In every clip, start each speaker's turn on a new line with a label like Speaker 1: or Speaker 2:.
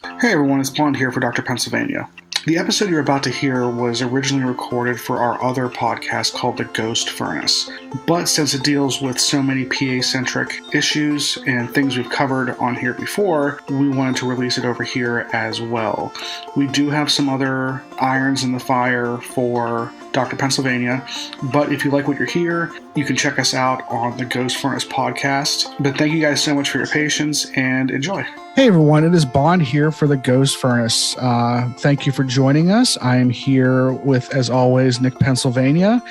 Speaker 1: Hey everyone, it's Bond here for Dr. Pennsylvania. The episode you're about to hear was originally recorded for our other podcast called The Ghost Furnace, but since it deals with so many PA-centric issues and things we've covered on here before, we wanted to release it over here as well. We do have some other irons in the fire for Dr. Pennsylvania, but if you like what you hear, you can check us out on the Ghost Furnace podcast. But thank you guys so much for your patience and enjoy.
Speaker 2: Hey everyone, it is Bond here for the Ghost Furnace. Thank you for joining us. I am here with, as always, Nick Pennsylvania,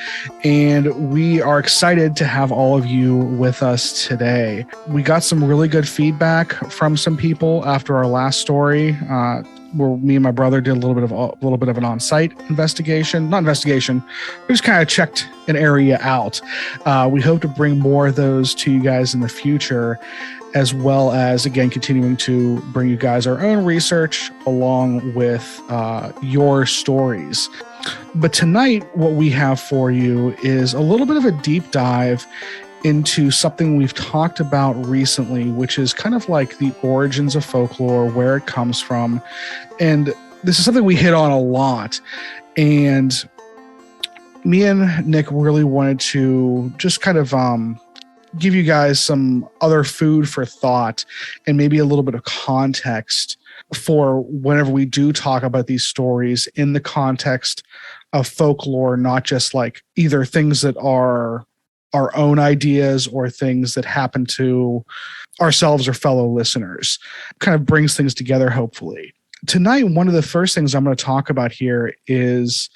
Speaker 2: and we are excited to have all of you with us today. We got some really good feedback from some people after our last story, where me and my brother did a little bit of an on-site investigation. Not investigation, we just kind of checked an area out. We hope to bring more of those to you guys in the future, as well as, again, continuing to bring you guys our own research along with your stories. But tonight, what we have for you is a little bit of a deep dive into something we've talked about recently, which is kind of like the origins of folklore, where it comes from. And this is something we hit on a lot. And me and Nick really wanted to just kind of give you guys some other food for thought and maybe a little bit of context for whenever we do talk about these stories in the context of folklore, not just like either things that are our own ideas or things that happen to ourselves or fellow listeners. Kind of brings things together, hopefully. Tonight, one of the first things I'm going to talk about here is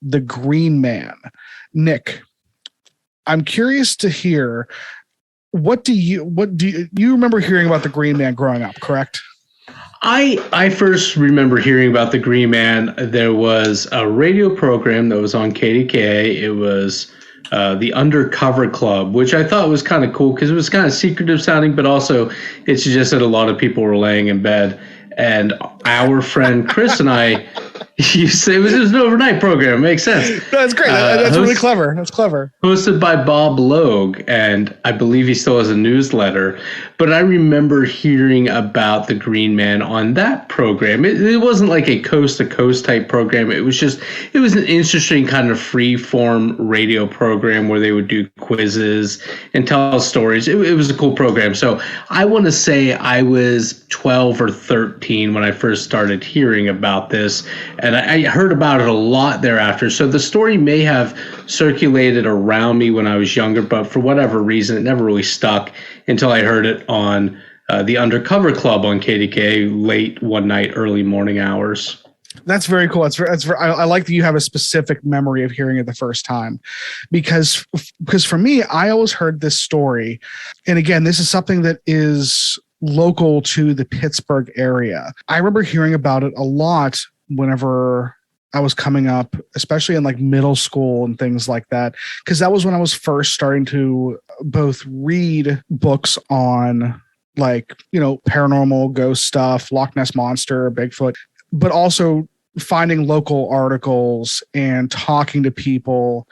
Speaker 2: the Green Man. Nick, I'm curious to hear, what do you remember hearing about the Green Man growing up, correct?
Speaker 3: I first remember hearing about the Green Man. There was a radio program that was on KDKA. It was the Undercover Club, which I thought was kind of cool because it was kind of secretive sounding, but also it suggested a lot of people were laying in bed. And our friend Chris and I, you say it was an overnight program. It makes sense.
Speaker 2: That's great. That's really clever. That's clever.
Speaker 3: Hosted by Bob Logue, and I believe he still has a newsletter. But I remember hearing about the Green Man on that program. It wasn't like a coast-to-coast type program. It was an interesting kind of free-form radio program where they would do quizzes and tell stories. It was a cool program. So I want to say I was 12 or 13 when I first started hearing about this, and I heard about it a lot thereafter. So the story may have circulated around me when I was younger, but for whatever reason, it never really stuck until I heard it on the Undercover Club on KDK late one night, early morning hours.
Speaker 2: That's very cool. I like that you have a specific memory of hearing it the first time, because for me, I always heard this story. And again, this is something that is local to the Pittsburgh area. I remember hearing about it a lot whenever I was coming up, especially in like middle school and things like that, because that was when I was first starting to both read books on like, paranormal ghost stuff, Loch Ness Monster, Bigfoot, but also finding local articles and talking to people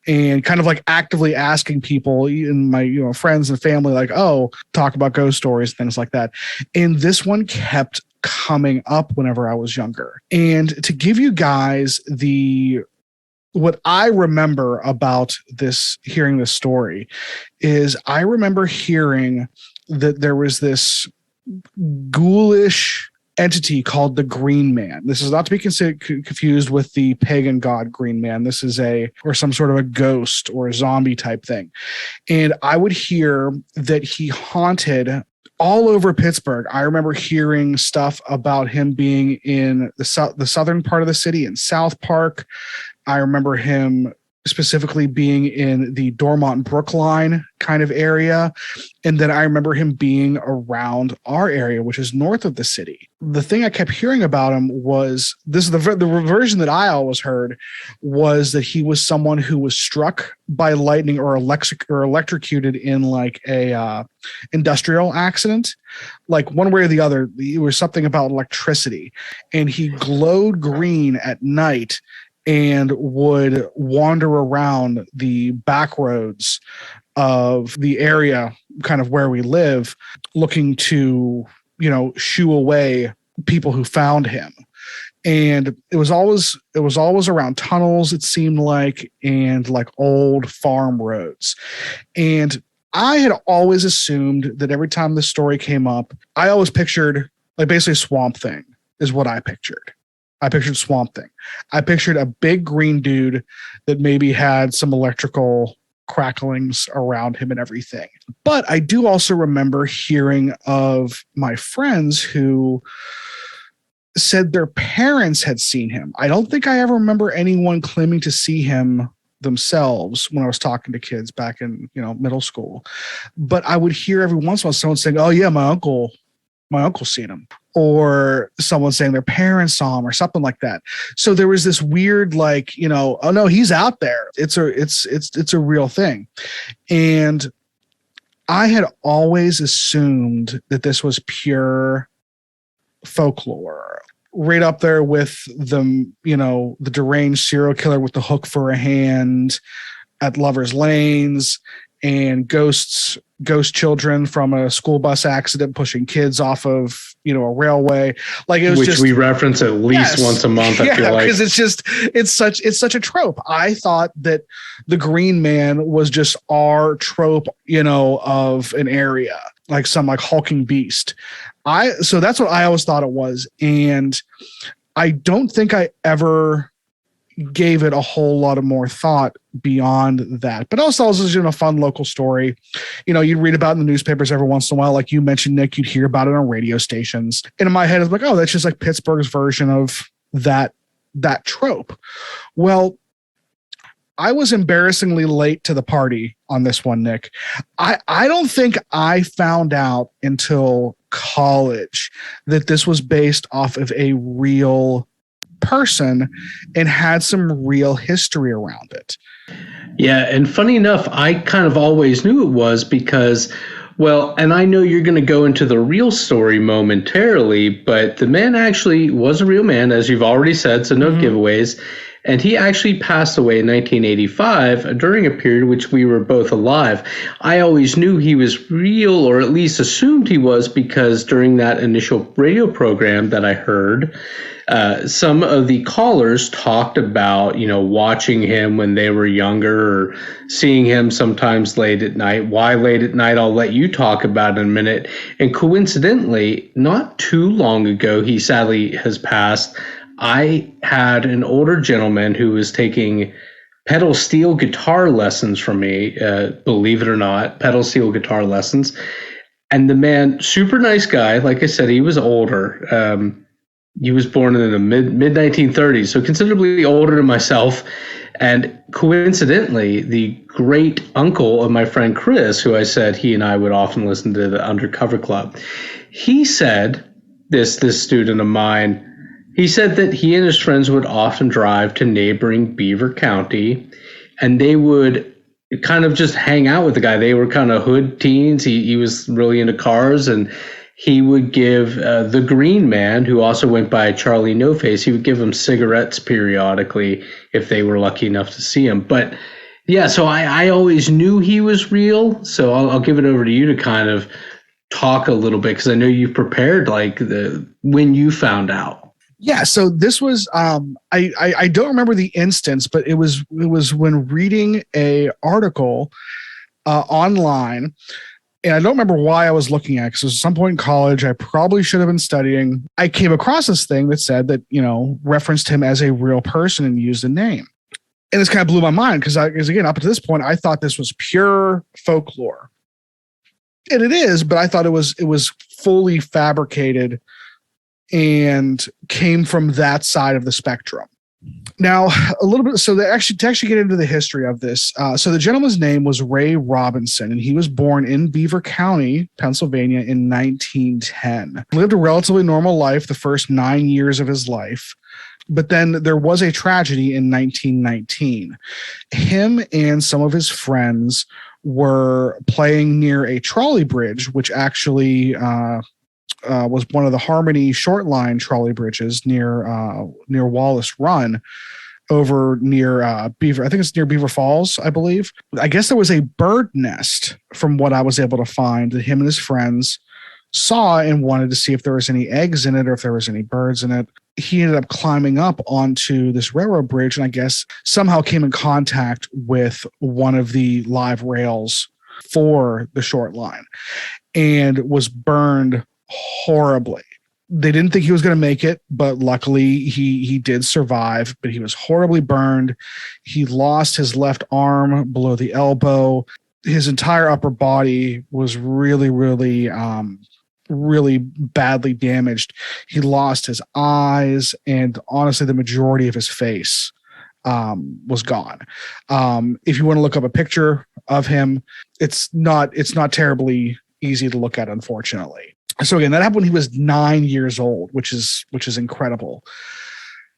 Speaker 2: and kind of like actively asking people in my friends and family, like, oh, talk about ghost stories, things like that. And this one kept coming up whenever I was younger. And to give you guys what I remember about hearing this story is I remember hearing that there was this ghoulish entity called the Green Man. This is not to be confused with the pagan god Green Man. This is or some sort of a ghost or a zombie type thing. And I would hear that he haunted all over Pittsburgh. I remember hearing stuff about him being in the southern part of the city in South Park. I remember him specifically being in the Dormont Brookline kind of area. And then I remember him being around our area, which is north of the city. The thing I kept hearing about him was the version that I always heard was that he was someone who was struck by lightning or electrocuted in like a industrial accident, like one way or the other. It was something about electricity, and he glowed green at night and would wander around the back roads of the area, kind of where we live, looking to, shoo away people who found him. And it was always around tunnels, it seemed like, and like old farm roads. And I had always assumed that every time this story came up, I always pictured like basically Swamp Thing is what I pictured. I pictured Swamp Thing. I pictured a big green dude that maybe had some electrical cracklings around him and everything. But I do also remember hearing of my friends who said their parents had seen him. I don't think I ever remember anyone claiming to see him themselves when I was talking to kids back in, middle school. But I would hear every once in a while someone saying, "Oh yeah, my uncle seen him," or someone saying their parents saw him or something like that. So there was this weird, like, oh no, he's out there. It's a real thing. And I had always assumed that this was pure folklore, right up there with the deranged serial killer with the hook for a hand at Lover's Lanes, and ghost children from a school bus accident pushing kids off of a railway. Like, it was
Speaker 3: which we reference at least once a month. I feel like,
Speaker 2: because it's such a trope. I thought that the Green Man was just our trope, of an area, like some like hulking beast. So that's what I always thought it was, and I don't think I ever gave it a whole lot of more thought beyond that. But also, this is a fun local story. You'd read about it in the newspapers every once in a while. Like you mentioned, Nick, you'd hear about it on radio stations. And in my head, it's like, oh, that's just like Pittsburgh's version of that trope. Well, I was embarrassingly late to the party on this one, Nick. I don't think I found out until college that this was based off of a real person and had some real history around it.
Speaker 3: Yeah, and funny enough, I kind of always knew it was because, well, and I know you're going to go into the real story momentarily, but the man actually was a real man, as you've already said, so no giveaways. And he actually passed away in 1985 during a period which we were both alive. I always knew he was real, or at least assumed he was, because during that initial radio program that I heard, some of the callers talked about, watching him when they were younger or seeing him sometimes late at night. Why late at night? I'll let you talk about in a minute. And coincidentally, not too long ago, he sadly has passed. I had an older gentleman who was taking pedal steel guitar lessons from me, believe it or not, pedal steel guitar lessons. And the man, super nice guy. Like I said, he was older. He was born in the mid 1930s, so considerably older than myself. And coincidentally, the great uncle of my friend Chris, who I said he and I would often listen to the Undercover Club, he said, this student of mine, he said that he and his friends would often drive to neighboring Beaver County, and they would kind of just hang out with the guy. They were kind of hood teens. He was really into cars, and he would give the Green Man, who also went by Charlie No Face, he would give them cigarettes periodically if they were lucky enough to see him. But yeah, so I always knew he was real. So I'll give it over to you to kind of talk a little bit, because I know you've prepared when you found out.
Speaker 2: Yeah, so this was I don't remember the instance, but it was when reading a article online. And I don't remember why I was looking at it, because at some point in college, I probably should have been studying. I came across this thing that said that, referenced him as a real person and used a name. And this kind of blew my mind, because again, up to this point, I thought this was pure folklore. And it is, but I thought it was fully fabricated and came from that side of the spectrum. Now, a little bit, so to actually get into the history of this, so the gentleman's name was Ray Robinson, and he was born in Beaver County, Pennsylvania in 1910. He lived a relatively normal life the first 9 years of his life, but then there was a tragedy in 1919. Him and some of his friends were playing near a trolley bridge, which actually was one of the Harmony short line trolley bridges near Wallace Run, over near Beaver. I think it's near Beaver Falls, I believe. I guess there was a bird nest, from what I was able to find, that him and his friends saw and wanted to see if there was any eggs in it or if there was any birds in it. He ended up climbing up onto this railroad bridge and I guess somehow came in contact with one of the live rails for the short line and was burned horribly. They didn't think he was going to make it, but luckily he did survive, but he was horribly burned. He lost his left arm below the elbow. His entire upper body was really, really, really badly damaged. He lost his eyes and honestly, the majority of his face was gone. If you want to look up a picture of him, it's not terribly easy to look at, unfortunately. So again, that happened when he was 9 years old, which is incredible.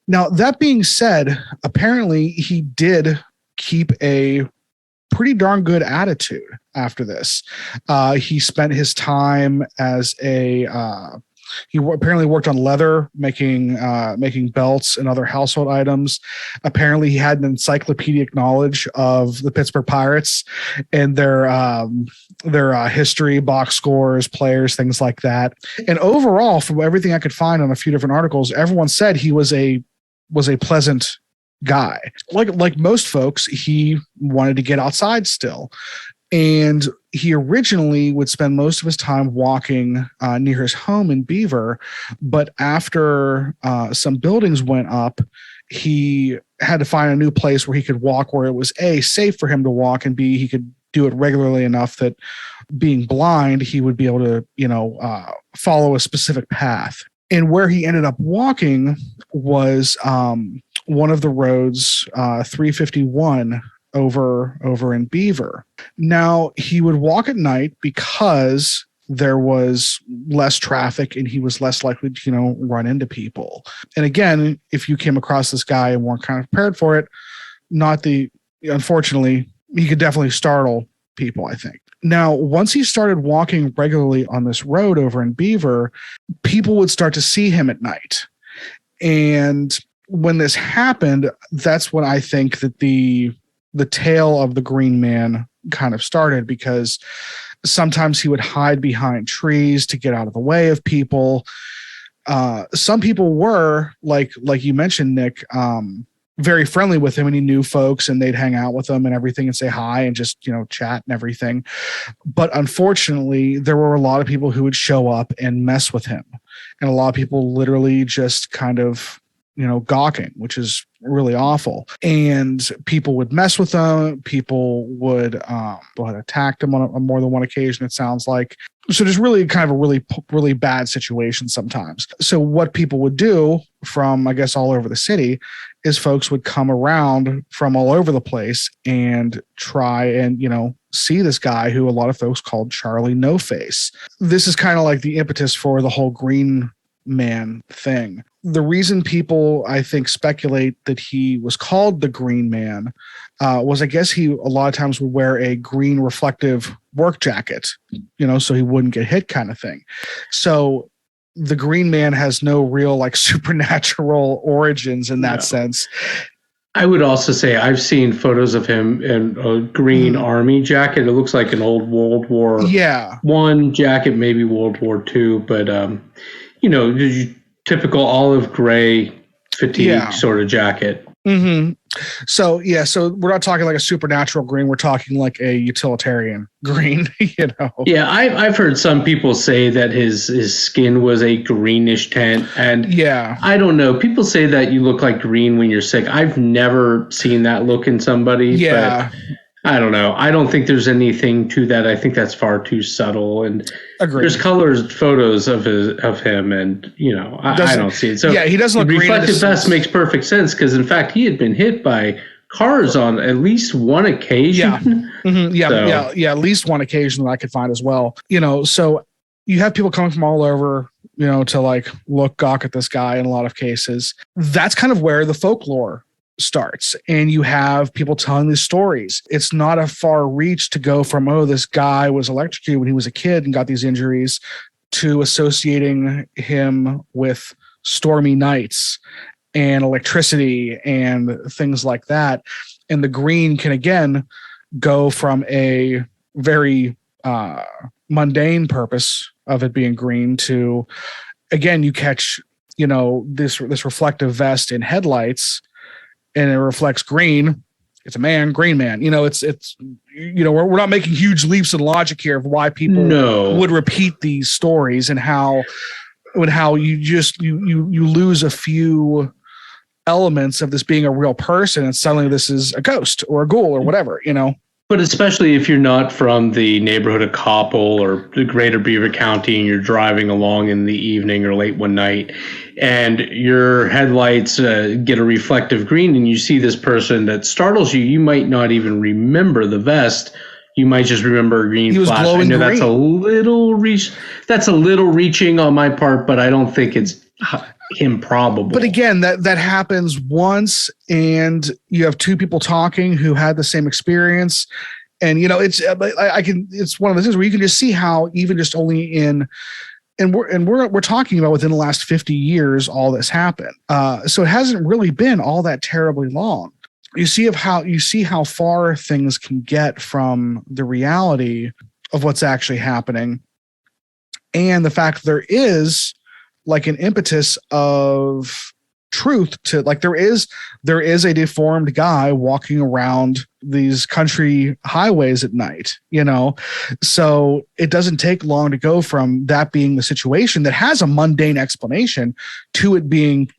Speaker 2: Now, that being said, apparently he did keep a pretty darn good attitude after this. He spent his time as he apparently worked on leather, making belts and other household items. Apparently, he had an encyclopedic knowledge of the Pittsburgh Pirates and their history, box scores, players, things like that. And overall, from everything I could find on a few different articles, everyone said he was a pleasant guy. Like most folks, he wanted to get outside still. And he originally would spend most of his time walking near his home in Beaver. But after some buildings went up, he had to find a new place where he could walk, where it was A, safe for him to walk, and B, he could do it regularly enough that being blind, he would be able to, follow a specific path. And where he ended up walking was one of the roads, 351, over in Beaver. Now, he would walk at night because there was less traffic and he was less likely to, run into people. And again, if you came across this guy and weren't kind of prepared for it, unfortunately, he could definitely startle people, I think. Now, once he started walking regularly on this road over in Beaver, people would start to see him at night. And when this happened, that's when I think that the tale of the Green Man kind of started, because sometimes he would hide behind trees to get out of the way of people. Some people were, like you mentioned, Nick, very friendly with him, and he knew folks and they'd hang out with them and everything and say hi and just, chat and everything. But unfortunately, there were a lot of people who would show up and mess with him. And a lot of people literally just kind of, gawking, which is really awful. And people would mess with them. People would attack them on more than one occasion, it sounds like. So just really kind of a really, really bad situation sometimes. So what people would do from, I guess, all over the city is folks would come around from all over the place and try and, see this guy who a lot of folks called Charlie No Face. This is kind of like the impetus for the whole Green Man thing. The reason people, I think, speculate that he was called the Green Man was, I guess, he a lot of times would wear a green reflective work jacket, so he wouldn't get hit, kind of thing. So the Green Man has no real supernatural origins in that sense.
Speaker 3: I would also say I've seen photos of him in a green army jacket. It looks like an old World War I jacket, maybe World War II, but typical olive gray fatigue sort of jacket.
Speaker 2: Mm-hmm. So we're not talking like a supernatural green. We're talking like a utilitarian green, Yeah,
Speaker 3: I've heard some people say that his skin was a greenish tint. And I don't know. People say that you look like green when you're sick. I've never seen that look in somebody. Yeah. But I don't know. I don't think there's anything to that. I think that's far too subtle. And there's colors, photos of him, and I don't see it. So
Speaker 2: he doesn't look green.
Speaker 3: Reflective vest makes perfect sense because, in fact, he had been hit by cars on at least one occasion.
Speaker 2: Yeah, at least one occasion that I could find as well. So you have people coming from all over, to gawk at this guy in a lot of cases. That's kind of where the folklore starts, and you have people telling these stories. It's not a far reach to go from, this guy was electrocuted when he was a kid and got these injuries, to associating him with stormy nights and electricity and things like that. And the green can again go from a very mundane purpose of it being green to, again, you catch, this reflective vest in headlights and it reflects green. It's a man, green man. We're not making huge leaps in logic here of why people would repeat these stories and how you lose a few elements of this being a real person and suddenly this is a ghost or a ghoul or whatever,
Speaker 3: But especially if you're not from the neighborhood of Coppell or the greater Beaver County and you're driving along in the evening or late one night and your headlights get a reflective green and you see this person that startles you, you might not even remember the vest. You might just remember a green flash. I know that's a little reaching on my part, but I don't think it's improbable.
Speaker 2: But again, that happens once, and you have two people talking who had the same experience, and it's one of those things where you can just see how even just only in. And we're talking about within the last 50 years, all this happened. So it hasn't really been all that terribly long. You see how far things can get from the reality of what's actually happening, and the fact there is like an impetus of truth to, like, there is a deformed guy walking around these country highways at night, so it doesn't take long to go from that being the situation that has a mundane explanation to it being,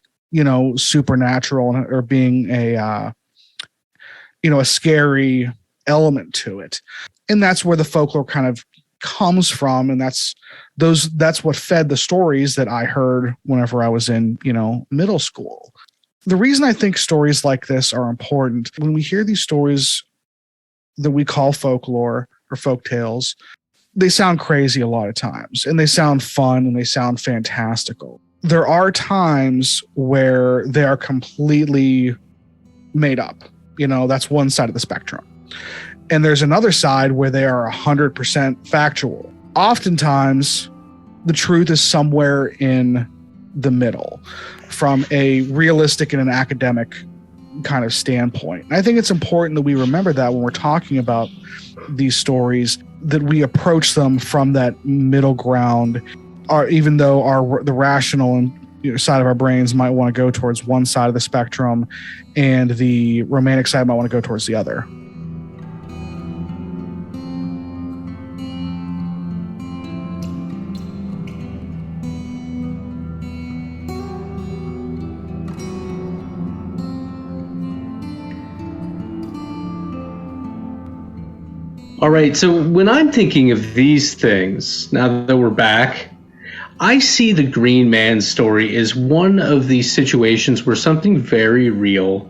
Speaker 2: supernatural or being a scary element to it. And that's where the folklore kind of comes from. And that's what fed the stories that I heard whenever I was in, middle school. The reason I think stories like this are important, when we hear these stories that we call folklore or folk tales, they sound crazy a lot of times, and they sound fun and they sound fantastical. There are times where they are completely made up. That's one side of the spectrum. And there's another side where they are 100% factual. Oftentimes, the truth is somewhere in the middle from a realistic and an academic kind of standpoint. And I think it's important that we remember that when we're talking about these stories, that we approach them from that middle ground, or even though the rational and side of our brains might want to go towards one side of the spectrum and the romantic side might want to go towards the other.
Speaker 3: All right, so when I'm thinking of these things, now that we're back, I see the Green Man story as one of these situations where something very real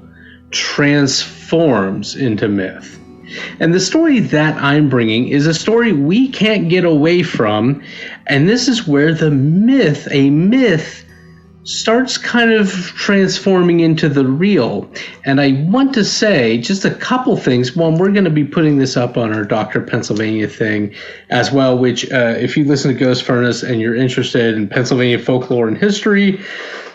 Speaker 3: transforms into myth. And the story that I'm bringing is a story we can't get away from, and this is where a myth, starts kind of transforming into the real. And I want to say just a couple things. One, we're going to be putting this up on our Dr. Pennsylvania thing as well, which if you listen to Ghost Furnace and you're interested in Pennsylvania folklore and history,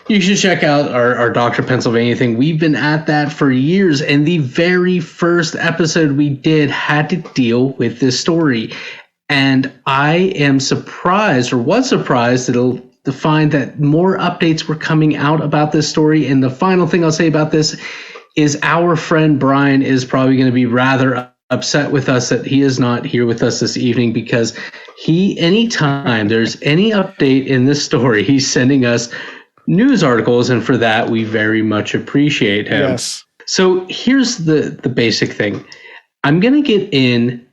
Speaker 3: you should check out our Dr. Pennsylvania thing. We've been at that for years, and the very first episode we did had to deal with this story. And I am surprised, or was surprised, to find that more updates were coming out about this story. And the final thing I'll say about this is our friend Brian is probably going to be rather upset with us that he is not here with us this evening, because anytime there's any update in this story, he's sending us news articles, and for that we very much appreciate him.
Speaker 2: Yes.
Speaker 3: So here's the basic thing. I'm going to get in,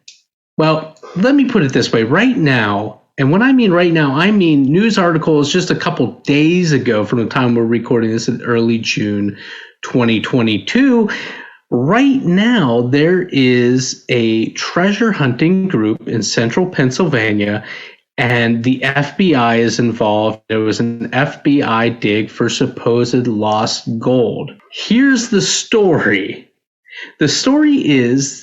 Speaker 3: well, let me put it this way. Right now, and when I mean right now, I mean news articles just a couple days ago from the time we're recording this in early June 2022. Right now, there is a treasure hunting group in central Pennsylvania, and the FBI is involved. There was an FBI dig for supposed lost gold. Here's the story. The story is,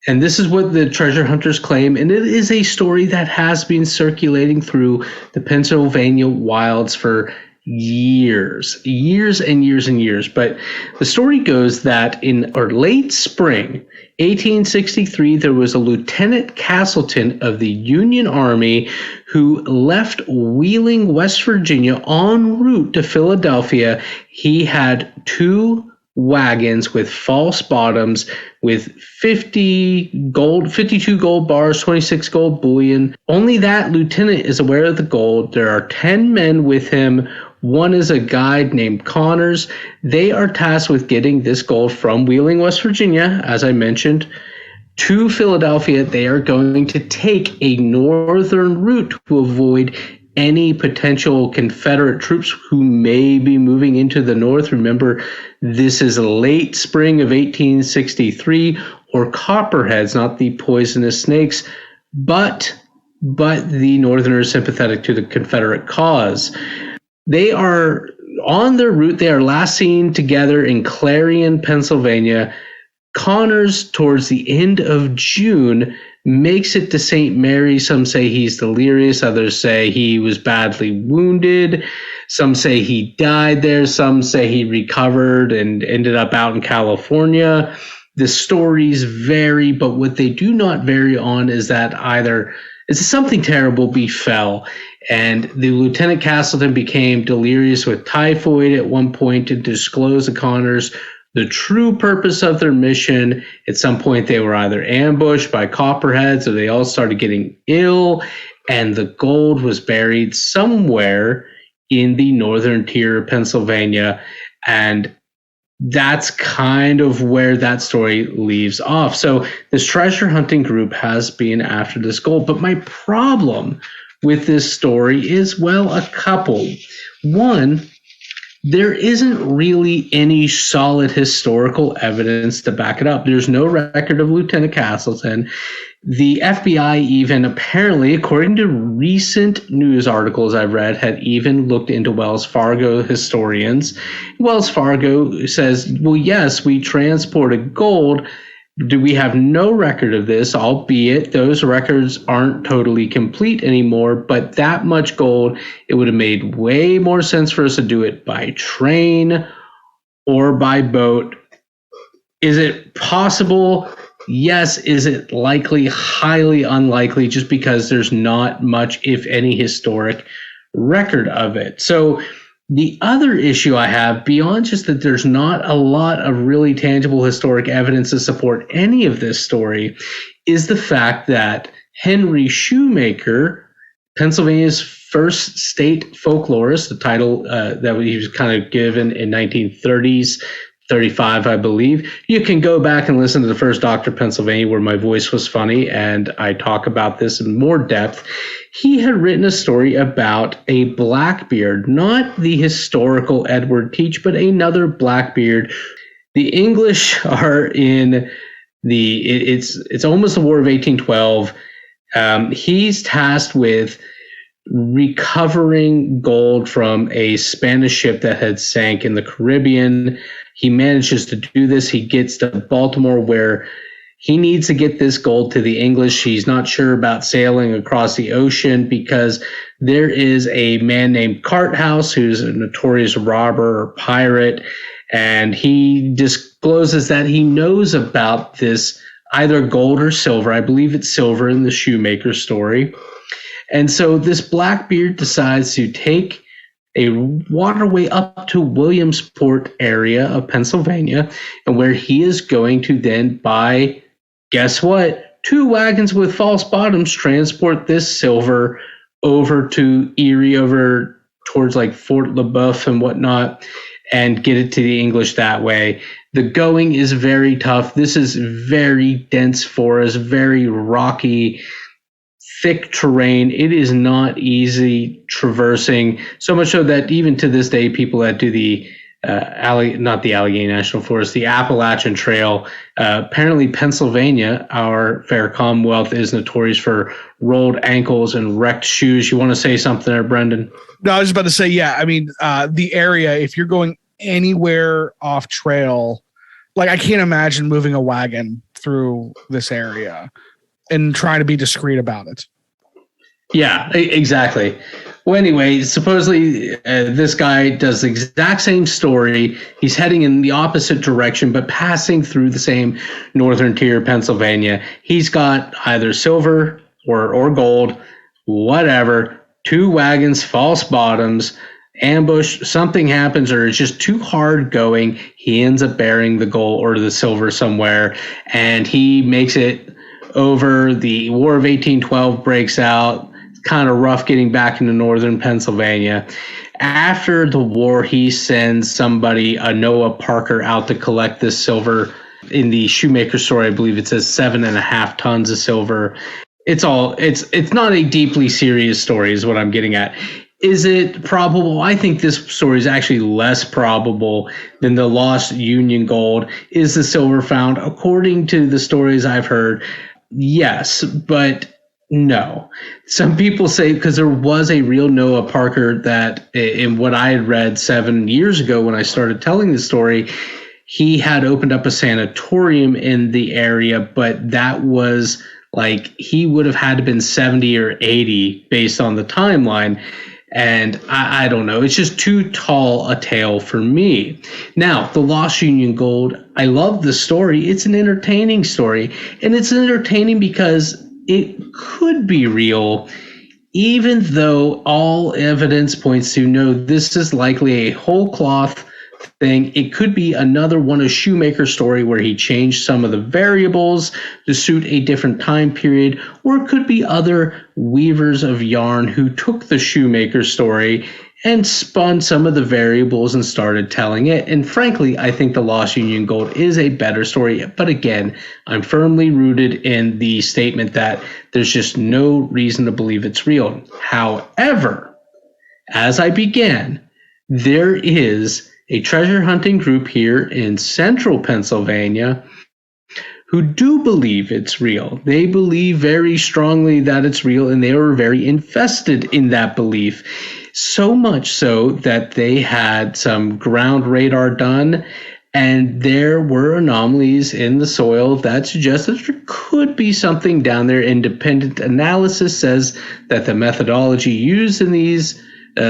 Speaker 3: and this is what the treasure hunters claim, and it is a story that has been circulating through the Pennsylvania wilds for years and years. But the story goes that in late spring 1863, there was a Lieutenant Castleton of the Union Army who left Wheeling, West Virginia, en route to Philadelphia. He had 2 wagons with false bottoms with 52 gold bars, 26 gold bullion. Only that lieutenant is aware of the gold. There are 10 men with him. One is a guide named Connors. They are tasked with getting this gold from Wheeling, West Virginia, as I mentioned, to Philadelphia. They are going to take a northern route to avoid any potential Confederate troops who may be moving into the north. Remember, this is late spring of 1863, or copperheads, not the poisonous snakes, but the Northerners sympathetic to the Confederate cause. They are on their route. They are last seen together in Clarion, Pennsylvania. Connors, towards the end of June, makes it to St. Mary. Some say he's delirious. Others say he was badly wounded. Some say he died there. Some say he recovered and ended up out in California. The stories vary, but what they do not vary on is that either something terrible befell, and the Lieutenant Castleton became delirious with typhoid at one point to disclose to Connors the true purpose of their mission. At some point, they were either ambushed by copperheads or they all started getting ill, and the gold was buried somewhere in the northern tier of Pennsylvania. And that's kind of where that story leaves off. So this treasure hunting group has been after this gold. But my problem with this story is, well, a couple. One, there isn't really any solid historical evidence to back it up. There's no record of Lieutenant Castleton. The FBI even apparently, according to recent news articles I've read, had even looked into Wells Fargo historians. Wells Fargo says, well, yes, we transported gold. We have no record of this, albeit those records aren't totally complete anymore, but that much gold, it would have made way more sense for us to do it by train or by boat. Is it possible? Yes. Is it likely? Highly unlikely, just because there's not much, if any, historic record of it. So the other issue I have, beyond just that there's not a lot of really tangible historic evidence to support any of this story, is the fact that Henry Shoemaker, Pennsylvania's first state folklorist, the title that he was kind of given in 1930s, 35, I believe. You can go back and listen to the first Dr. Pennsylvania where my voice was funny and I talk about this in more depth. He had written a story about a Blackbeard, not the historical Edward Teach, but another Blackbeard. The English are in it's almost the War of 1812. He's tasked with recovering gold from a Spanish ship that had sank in the Caribbean. He manages to do this. He gets to Baltimore, where he needs to get this gold to the English. He's not sure about sailing across the ocean because there is a man named Carthouse who's a notorious robber or pirate, and he discloses that he knows about this, either gold or silver. I believe it's silver in the Shoemaker story. And so this Blackbeard decides to take a waterway up to Williamsport area of Pennsylvania, and where he is going to then buy, guess what, 2 wagons with false bottoms, transport this silver over to Erie, over towards like Fort LeBoeuf and whatnot, and get it to the English that way. The going is very tough. This is very dense forest, very rocky, thick terrain. It is not easy traversing, so much so that even to this day, people that do the not the Allegheny National Forest, the Appalachian Trail, apparently Pennsylvania, our fair Commonwealth, is notorious for rolled ankles and wrecked shoes. You want to say something there, Brendan?
Speaker 2: No, I was about to say, yeah. I mean, the area, if you're going anywhere off trail, like I can't imagine moving a wagon through this area and trying to be discreet about it.
Speaker 3: Yeah, exactly. Well, anyway, supposedly this guy does the exact same story. He's heading in the opposite direction, but passing through the same northern tier of Pennsylvania. He's got either silver or gold, whatever, 2 wagons, false bottoms, ambush, something happens, or it's just too hard going. He ends up burying the gold or the silver somewhere, and he makes it over. The War of 1812 breaks out. Kind of rough getting back into northern Pennsylvania. After the war, he sends somebody, Noah Parker, out to collect this silver. In the Shoemaker story, I believe it says 7.5 tons of silver. It's not a deeply serious story, is what I'm getting at. Is it probable? I think this story is actually less probable than the lost Union gold. Is the silver found? According to the stories I've heard, yes, but no. Some people say, because there was a real Noah Parker that, in what I had read 7 years ago when I started telling the story, he had opened up a sanatorium in the area, but that was like, he would have had to been 70 or 80 based on the timeline. And I don't know. It's just too tall a tale for me. Now, the Lost Union Gold, I love the story. It's an entertaining story. And it's entertaining because it could be real, even though all evidence points to no, this is likely a whole cloth thing. It could be another one of Shoemaker's story where he changed some of the variables to suit a different time period, or it could be other weavers of yarn who took the Shoemaker story and spun some of the variables and started telling it. And frankly, I think the Lost Union Gold is a better story. But again, I'm firmly rooted in the statement that there's just no reason to believe it's real. However, as I began, there is a treasure hunting group here in central Pennsylvania who do believe it's real. They believe very strongly that it's real, and they were very invested in that belief. So much so that they had some ground radar done, and there were anomalies in the soil that suggested there could be something down there. Independent analysis says that the methodology used in these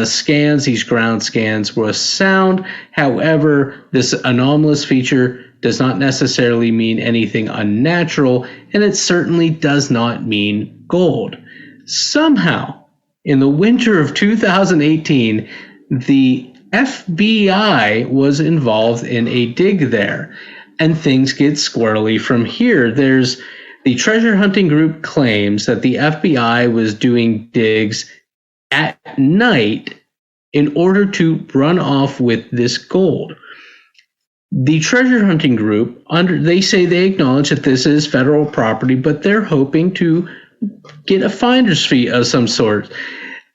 Speaker 3: scans, these ground scans, was sound. However, this anomalous feature does not necessarily mean anything unnatural, and it certainly does not mean gold. Somehow, in the winter of 2018, the FBI was involved in a dig there, and things get squirrely from here. There's the treasure hunting group claims that the FBI was doing digs at night in order to run off with this gold. The treasure hunting group, they say they acknowledge that this is federal property, but they're hoping to get a finder's fee of some sort.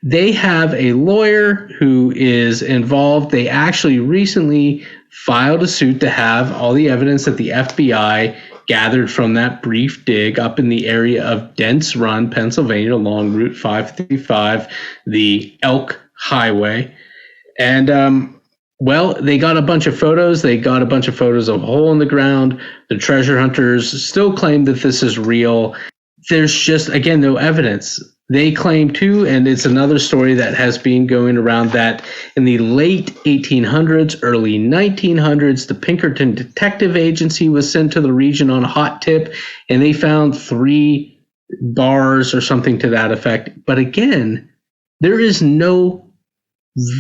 Speaker 3: They have a lawyer who is involved. They actually recently filed a suit to have all the evidence that the FBI gathered from that brief dig up in the area of Dents Run, Pennsylvania, along Route 555, the Elk Highway. And, well, they got a bunch of photos. They got a bunch of photos of a hole in the ground. The treasure hunters still claim that this is real. There's just, again, no evidence. They claim too, and it's another story that has been going around, that in the late 1800s, early 1900s, the Pinkerton Detective Agency was sent to the region on a hot tip, and they found 3 bars or something to that effect. But again, there is no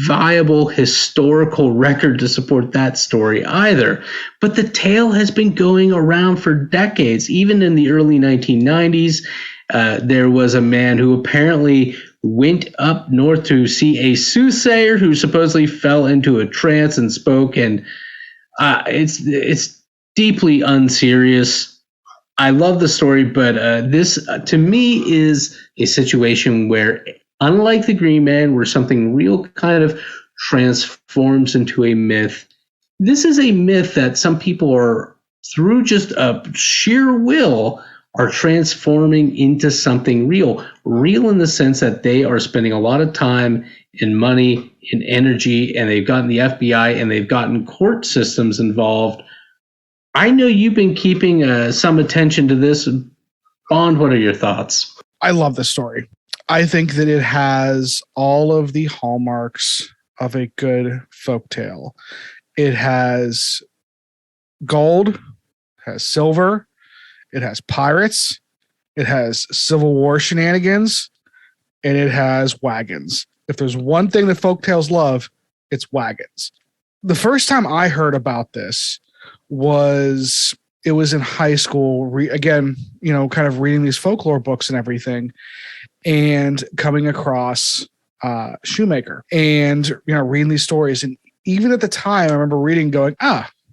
Speaker 3: viable historical record to support that story either. But the tale has been going around for decades. Even in the early 1990s, there was a man who apparently went up north to see a soothsayer who supposedly fell into a trance and spoke. And it's deeply unserious. I love the story, but this, to me, is a situation where, unlike the Green Man, where something real kind of transforms into a myth, this is a myth that some people are, through just a sheer will, are transforming into something real. Real in the sense that they are spending a lot of time and money and energy, and they've gotten the FBI and they've gotten court systems involved. I know you've been keeping some attention to this. Bond, what are your thoughts?
Speaker 2: I love this story. I think that it has all of the hallmarks of a good folktale. It has gold, has silver, it has pirates, it has Civil War shenanigans, and it has wagons. If there's one thing that folktales love, it's wagons. The first time I heard about this was in high school. Again, kind of reading these folklore books and everything, and coming across Shoemaker, and reading these stories. And even at the time, I remember reading, going,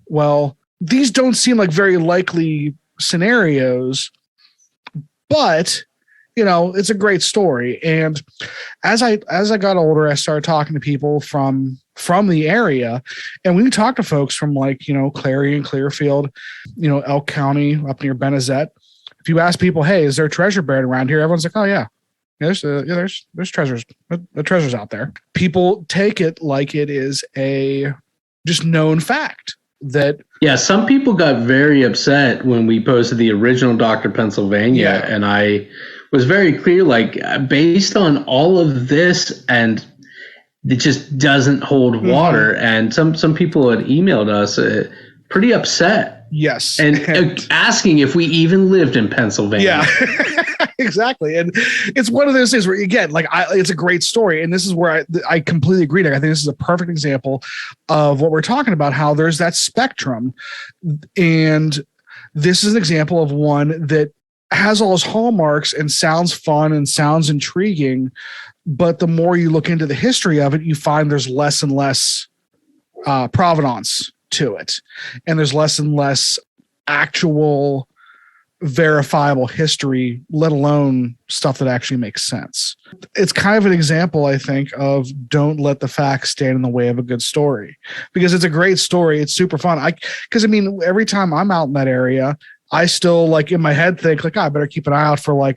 Speaker 2: well, these don't seem like very likely scenarios, but it's a great story. And as I got older, I started talking to people from the area, and we talked to folks from Clary and Clearfield, Elk County up near Benezet. If you ask people, hey, is there a treasure buried around here? Everyone's like, oh yeah. There's treasures. The treasures out there. People take it like it is a just known fact that.
Speaker 3: Yeah, some people got very upset when we posted the original Dr. Pennsylvania, and I was very clear, based on all of this, and it just doesn't hold water. And some people had emailed us pretty upset.
Speaker 2: Yes.
Speaker 3: And asking if we even lived in Pennsylvania.
Speaker 2: Yeah, exactly. And it's one of those things where, again, it's a great story. And this is where I completely agree. I think this is a perfect example of what we're talking about, how there's that spectrum. And this is an example of one that has all its hallmarks and sounds fun and sounds intriguing. But the more you look into the history of it, you find there's less and less provenance to it, and there's less and less actual verifiable history, let alone stuff that actually makes sense. It's kind of an example, I think, of don't let the facts stand in the way of a good story, because it's a great story. It's super fun. Every time I'm out in that area, I still in my head think I better keep an eye out for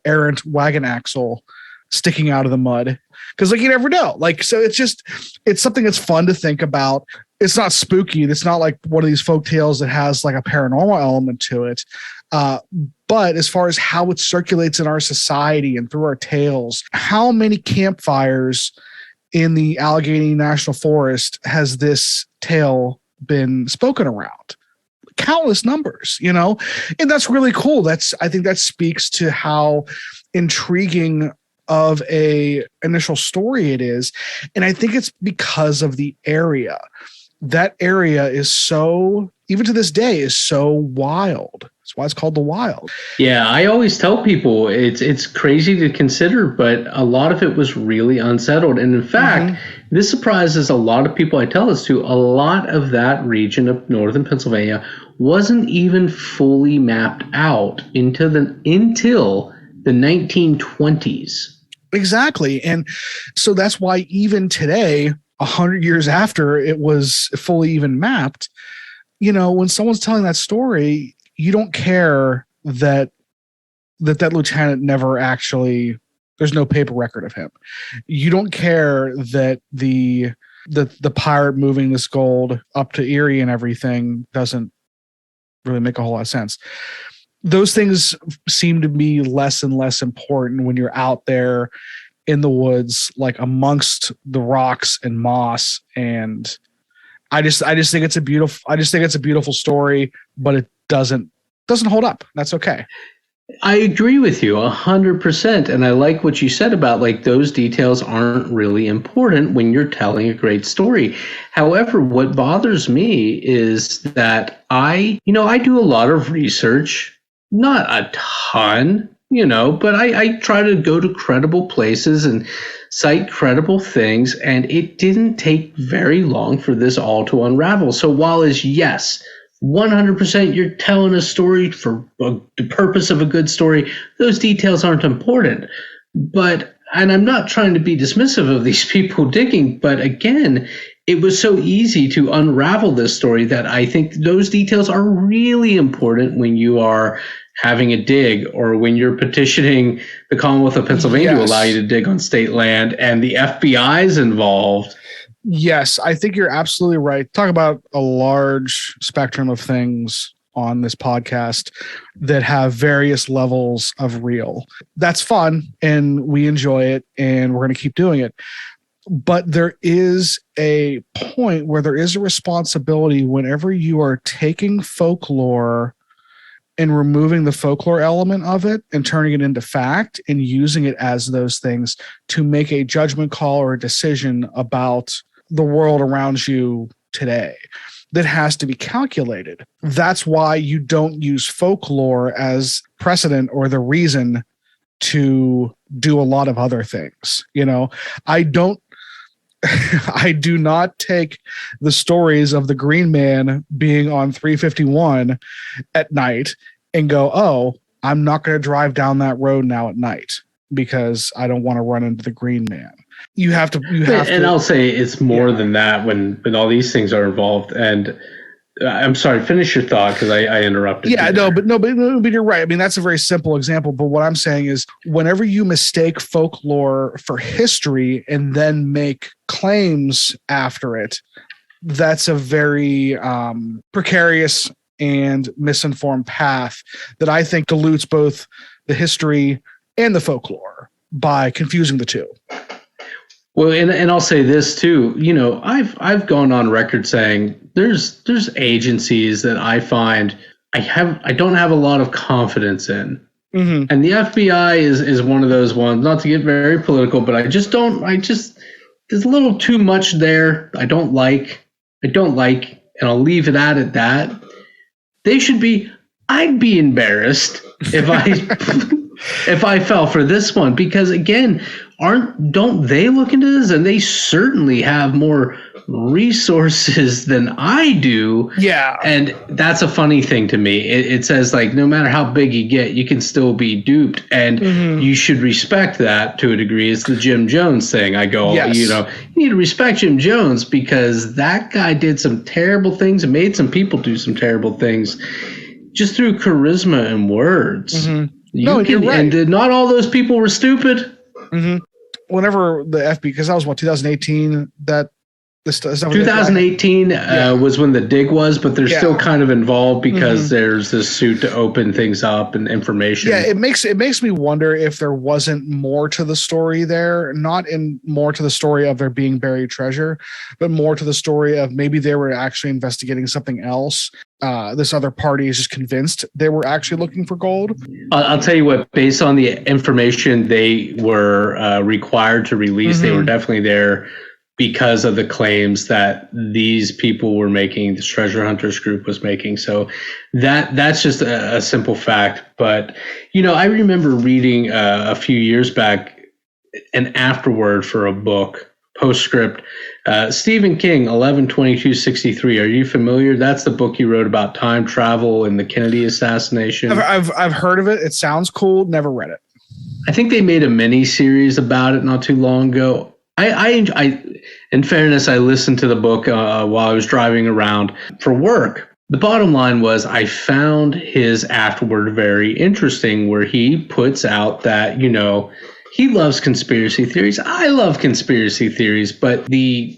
Speaker 2: errant wagon axle sticking out of the mud, because you never know. So it's something that's fun to think about. It's not spooky. It's not like one of these folk tales that has a paranormal element to it. But as far as how it circulates in our society and through our tales, how many campfires in the Allegheny National Forest has this tale been spoken around? Countless numbers, and that's really cool. I think that speaks to how intriguing of a initial story it is. And I think it's because of the area. That area is so, even to this day, is so wild. That's why it's called the Wild.
Speaker 3: Yeah, I always tell people it's crazy to consider, but a lot of it was really unsettled. And in fact, this surprises a lot of people I tell this to. A lot of that region of northern Pennsylvania wasn't even fully mapped out until the 1920s.
Speaker 2: Exactly. And so that's why even today, 100 years after it was fully even mapped, when someone's telling that story, you don't care that lieutenant never actually, there's no paper record of him. You don't care that the pirate moving this gold up to Erie and everything doesn't really make a whole lot of sense. Those things seem to be less and less important when you're out there in the woods, amongst the rocks and moss. And I just think it's a beautiful story, but it doesn't hold up. That's okay.
Speaker 3: I agree with you 100%. And I like what you said about those details aren't really important when you're telling a great story. However, what bothers me is that I do a lot of research, not a ton, but I try to go to credible places and cite credible things. And it didn't take very long for this all to unravel. So while yes, 100% you're telling a story for the purpose of a good story, those details aren't important. And I'm not trying to be dismissive of these people digging, but again, it was so easy to unravel this story that I think those details are really important when you are having a dig, or when you're petitioning the Commonwealth of Pennsylvania to allow you to dig on state land and the FBI is involved.
Speaker 2: Yes, I think you're absolutely right. Talk about a large spectrum of things on this podcast that have various levels of real. That's fun and we enjoy it and we're going to keep doing it. But there is a point where there is a responsibility whenever you are taking folklore and removing the folklore element of it and turning it into fact and using it as those things to make a judgment call or a decision about the world around you today that has to be calculated. That's why you don't use folklore as precedent or the reason to do a lot of other things. You know, I do not take the stories of the Green Man being on 351 at night and go, oh, I'm not going to drive down that road now at night because I don't want to run into the Green Man. You have to. And
Speaker 3: I'll say it's more than that when all these things are involved. And I'm sorry, finish your thought because I interrupted.
Speaker 2: Yeah, but you're right. I mean, that's a very simple example. But what I'm saying is whenever you mistake folklore for history and then make claims after it, that's a very precarious and misinformed path that I think dilutes both the history and the folklore by confusing the two.
Speaker 3: Well, and I'll say this too. You know, I've gone on record saying there's agencies that I find I don't have a lot of confidence in, and the FBI is one of those ones. Not to get very political, but there's a little too much there. I don't like, and I'll leave it at that. They should be. I'd be embarrassed if I fell for this one because again. Don't they look into this? And they certainly have more resources than I do.
Speaker 2: Yeah.
Speaker 3: And that's a funny thing to me. It says like, no matter how big you get, you can still be duped. And you should respect that to a degree. It's the Jim Jones thing. I go,
Speaker 2: yes.
Speaker 3: You need to respect Jim Jones because that guy did some terrible things and made some people do some terrible things just through charisma and words.
Speaker 2: You're right.
Speaker 3: And not all those people were stupid.
Speaker 2: Whenever the FBI, because that was 2018 that this stuff.
Speaker 3: 2018 was when the dig was, but they're still kind of involved because there's this suit to open things up and information.
Speaker 2: Yeah, it makes me wonder if there wasn't more to the story there, not in more to the story of there being buried treasure, but more to the story of maybe they were actually investigating something else. This other party is just convinced they were actually looking for gold.
Speaker 3: I'll tell you what, based on the information they were required to release, they were definitely there because of the claims that these people were making, this treasure hunters group was making. So that's just a simple fact. But, I remember reading a few years back an afterword for a book, postscript, Stephen King, 11/22/63. Are you familiar? That's the book he wrote about time travel and the Kennedy assassination.
Speaker 2: I've heard of it. It sounds cool. Never read it.
Speaker 3: I think they made a mini series about it not too long ago. I in fairness, I listened to the book while I was driving around for work. The bottom line was I found his afterword very interesting, where he puts out that, he loves conspiracy theories. I love conspiracy theories, but the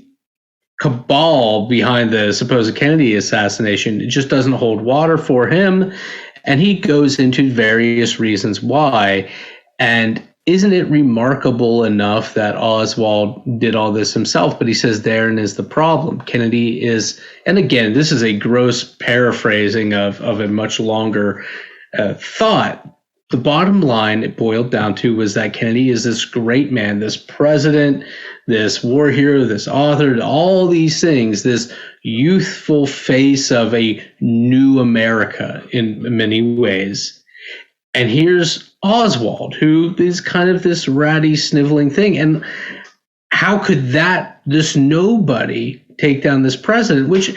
Speaker 3: cabal behind the supposed Kennedy assassination, it just doesn't hold water for him. And he goes into various reasons why. And isn't it remarkable enough that Oswald did all this himself? But he says therein is the problem. Kennedy is, and again, this is a gross paraphrasing of a much longer thought. The bottom line it boiled down to was that Kennedy is this great man, this president, this war hero, this author, all these things, this youthful face of a new America in many ways. And here's Oswald, who is kind of this ratty, sniveling thing. And how could this nobody take down this president, which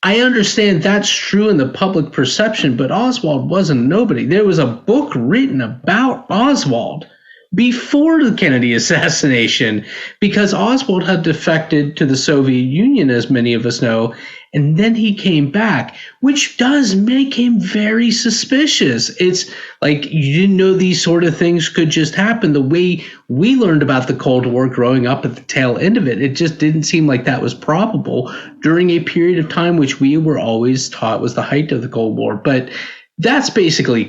Speaker 3: I understand that's true in the public perception, but Oswald wasn't nobody. There was a book written about Oswald before the Kennedy assassination, because Oswald had defected to the Soviet Union, as many of us know, and then he came back, which does make him very suspicious. It's like you didn't know these sort of things could just happen. The way we learned about the Cold War growing up at the tail end of it, it just didn't seem like that was probable during a period of time which we were always taught was the height of the Cold War. But that's basically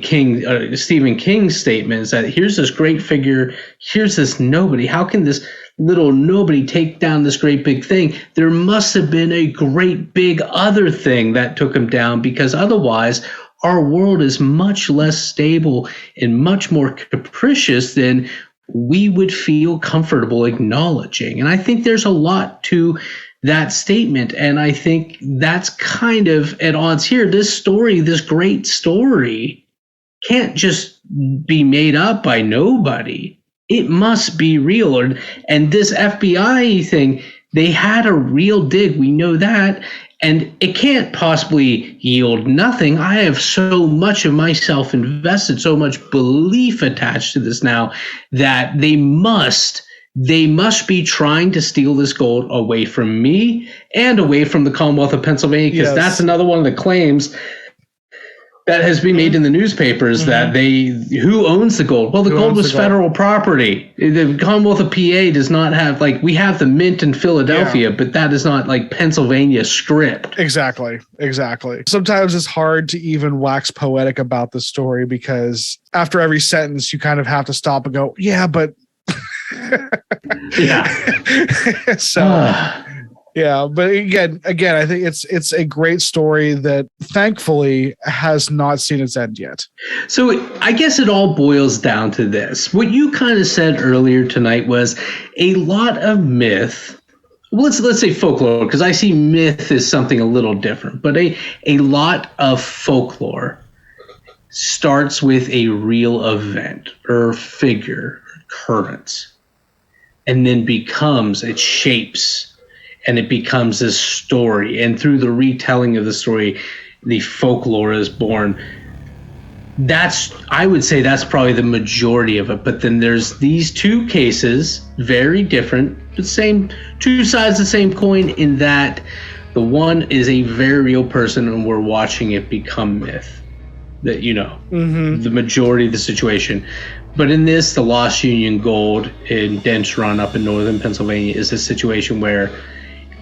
Speaker 3: Stephen King's statement, is that here's this great figure, here's this nobody. How can this little nobody take down this great big thing? There must have been a great big other thing that took him down, because otherwise our world is much less stable and much more capricious than we would feel comfortable acknowledging. And I think there's a lot to that statement, and I think that's kind of at odds here. This story, this great story, can't just be made up by nobody. It must be real. And this FBI thing, they had a real dig. We know that. And it can't possibly yield nothing. I have so much of myself invested, so much belief attached to this now, that they must be trying to steal this gold away from me and away from the Commonwealth of Pennsylvania, because that's another one of the claims that has been made in the newspapers, that who owns the gold? Well, the gold was federal property. The Commonwealth of PA does not have, like, we have the mint in Philadelphia, but that is not like Pennsylvania script.
Speaker 2: Exactly. Sometimes it's hard to even wax poetic about the story, because after every sentence you kind of have to stop and go, yeah, but but again, I think it's a great story that thankfully has not seen its end yet.
Speaker 3: So I guess it all boils down to this. What you kind of said earlier tonight was a lot of myth. Well, let's say folklore, because I see myth as something a little different, but a lot of folklore starts with a real event or figure, occurrence, and then it shapes, and it becomes this story. And through the retelling of the story, the folklore is born. I would say that's probably the majority of it. But then there's these two cases, very different, but same, two sides of the same coin, in that the one is a very real person and we're watching it become myth. That, the majority of the situation. But in this, the Lost Union Gold in Dents Run up in northern Pennsylvania is a situation where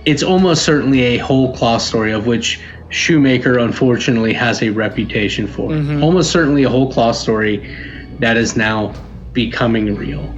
Speaker 3: it's almost certainly a whole cloth story, of which Shoemaker unfortunately has a reputation for. Almost certainly a whole cloth story that is now becoming real.